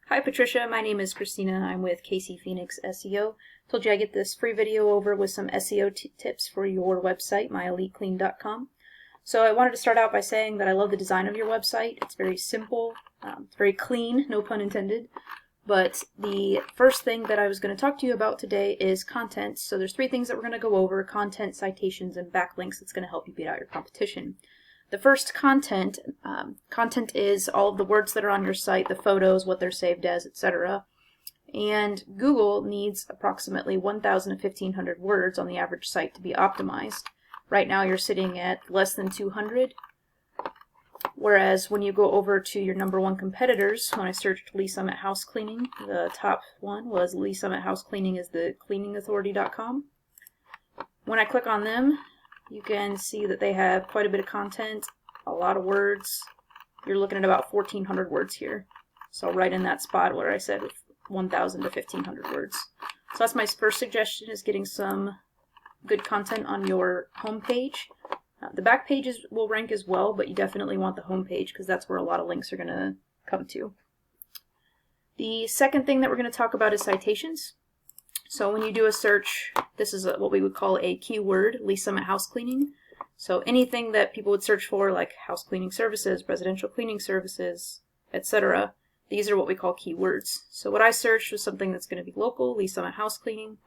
Hi Patricia, my name is Christina. I'm with KC Phoenix SEO. Told you I get this free video over with some SEO tips for your website, myeliteclean.com. So I wanted to start out by saying that I love the design of your website. It's very simple, it's very clean, no pun intended. But the first thing that I was going to talk to you about today is content. So there's three things that we're going to go over: content, citations, and backlinks. That's going to help you beat out your competition. The first, content. Content is all of the words that are on your site, the photos, what they're saved as, etc. And Google needs approximately 1,000 to 1,500 words on the average site to be optimized. Right now you're sitting at less than 200. Whereas when you go over to your #1 competitors, when I searched Lee Summit House Cleaning, the top one was Lee Summit House Cleaning is the cleaningauthority.com. When I click on them, you can see that they have quite a bit of content, a lot of words. You're looking at about 1,400 words here. So right in that spot where I said 1,000 to 1,500 words. So that's my first suggestion, is getting some good content on your home page. The back pages will rank as well, but you definitely want the home page because that's where a lot of links are going to come to. The second thing that we're going to talk about is citations. So when you do a search, this is what we would call a keyword, Lee Summit House Cleaning. So anything that people would search for, like house cleaning services, residential cleaning services, etc., these are what we call keywords. So what I searched was something that's going to be local, Lee Summit House Cleaning,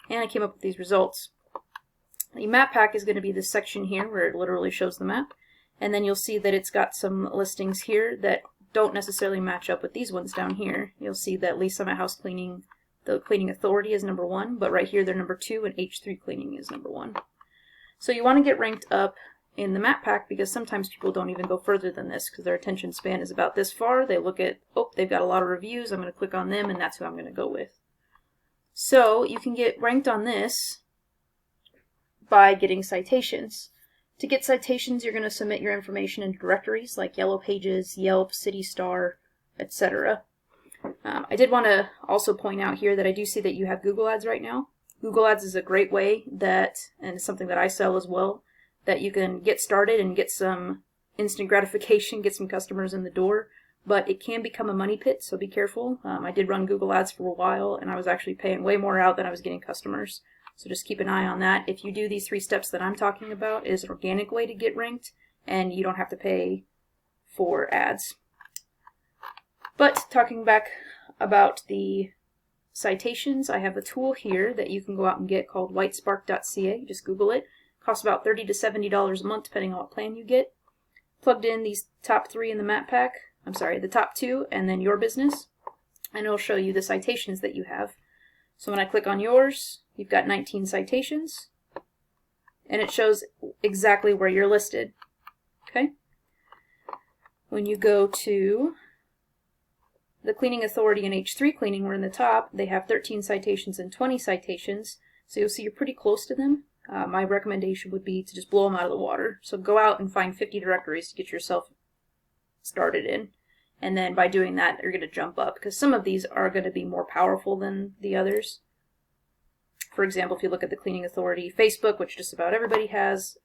and I came up with these results. The map pack is going to be this section here where it literally shows the map, and then you'll see that it's got some listings here that don't necessarily match up with these ones down here. You'll see that Lee Summit House Cleaning, the Cleaning Authority, is #1, but right here they're #2 and H3 Cleaning is #1. So you want to get ranked up in the map pack because sometimes people don't even go further than this because their attention span is about this far. They look at, oh, they've got a lot of reviews, I'm going to click on them and that's who I'm going to go with. So you can get ranked on this by getting citations. To get citations, you're going to submit your information into directories like Yellow Pages, Yelp, CityStar, etc. I did want to also point out here that I do see that you have Google Ads right now. Google Ads is a great way that, and it's something that I sell as well, that you can get started and get some instant gratification, get some customers in the door, but it can become a money pit, so be careful. I did run Google Ads for a while, and I was actually paying way more out than I was getting customers. So just keep an eye on that. If you do these 3 steps that I'm talking about, it is an organic way to get ranked, and you don't have to pay for ads. But talking back about the citations, I have a tool here that you can go out and get called Whitespark.ca. Just Google it. It costs about $30 to $70 a month depending on what plan you get. Plugged in these top 3 in the map pack, the top 2, and then your business, and it'll show you the citations that you have. So when I click on yours, you've got 19 citations, and it shows exactly where you're listed. Okay? When you go to the Cleaning Authority and H3 Cleaning, we're in the top, they have 13 citations and 20 citations, so you'll see you're pretty close to them. My recommendation would be to just blow them out of the water. So go out and find 50 directories to get yourself started in. And then by doing that, you're going to jump up, because some of these are going to be more powerful than the others. For example, if you look at the Cleaning Authority Facebook, which just about everybody has,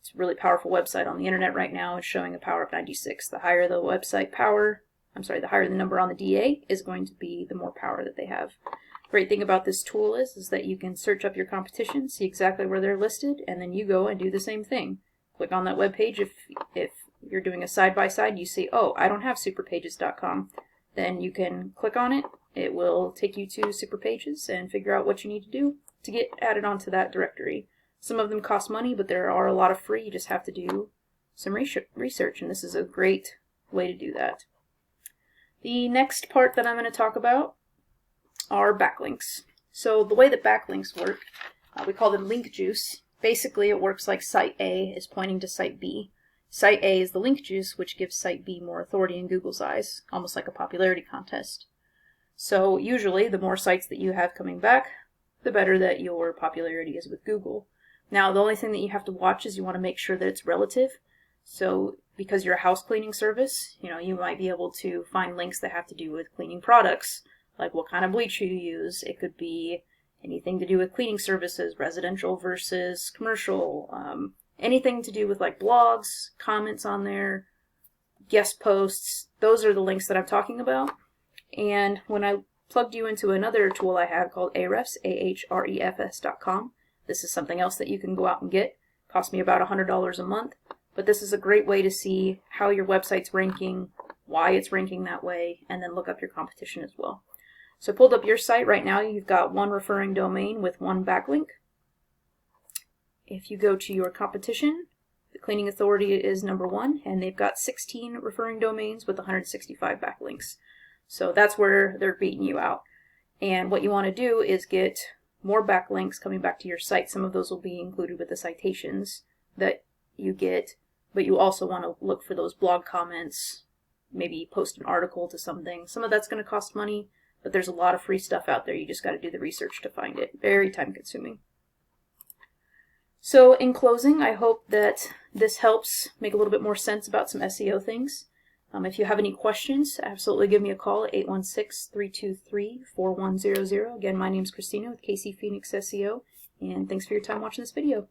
it's a really powerful website on the internet right now. It's showing a power of 96. The higher the website power, the higher the number on the DA is going to be, the more power that they have. Great thing about this tool is that you can search up your competition, see exactly where they're listed, and then you go and do the same thing. Click on that web page. If you're doing a side-by-side, you see, oh, I don't have superpages.com. Then you can click on it. It will take you to Superpages and figure out what you need to do to get added onto that directory. Some of them cost money, but there are a lot of free. You just have to do some research, and this is a great way to do that. The next part that I'm going to talk about are backlinks. So the way that backlinks work, we call them link juice. Basically, it works like Site A is pointing to Site B. Site A is the link juice, which gives Site B more authority in Google's eyes, almost like a popularity contest. So usually, the more sites that you have coming back, the better that your popularity is with Google. Now, the only thing that you have to watch is you want to make sure that it's relative. So because you're a house cleaning service, you might be able to find links that have to do with cleaning products, like what kind of bleach you use. It could be anything to do with cleaning services, residential versus commercial, anything to do with like blogs, comments on there, guest posts, those are the links that I'm talking about. And when I plugged you into another tool I have called Ahrefs, ahrefs.com, this is something else that you can go out and get. It costs me about $100 a month, but this is a great way to see how your website's ranking, why it's ranking that way, and then look up your competition as well. So I pulled up your site. Right now you've got one referring domain with one backlink. If you go to your competition, the Cleaning Authority is number 1, and they've got 16 referring domains with 165 backlinks. So that's where they're beating you out. And what you want to do is get more backlinks coming back to your site. Some of those will be included with the citations that you get, but you also want to look for those blog comments, maybe post an article to something. Some of that's going to cost money, but there's a lot of free stuff out there. You just got to do the research to find it. Very time consuming. So in closing, I hope that this helps make a little bit more sense about some SEO things. If you have any questions, absolutely give me a call at 816-323-4100. Again, my name is Christina with KC Phoenix SEO, and thanks for your time watching this video.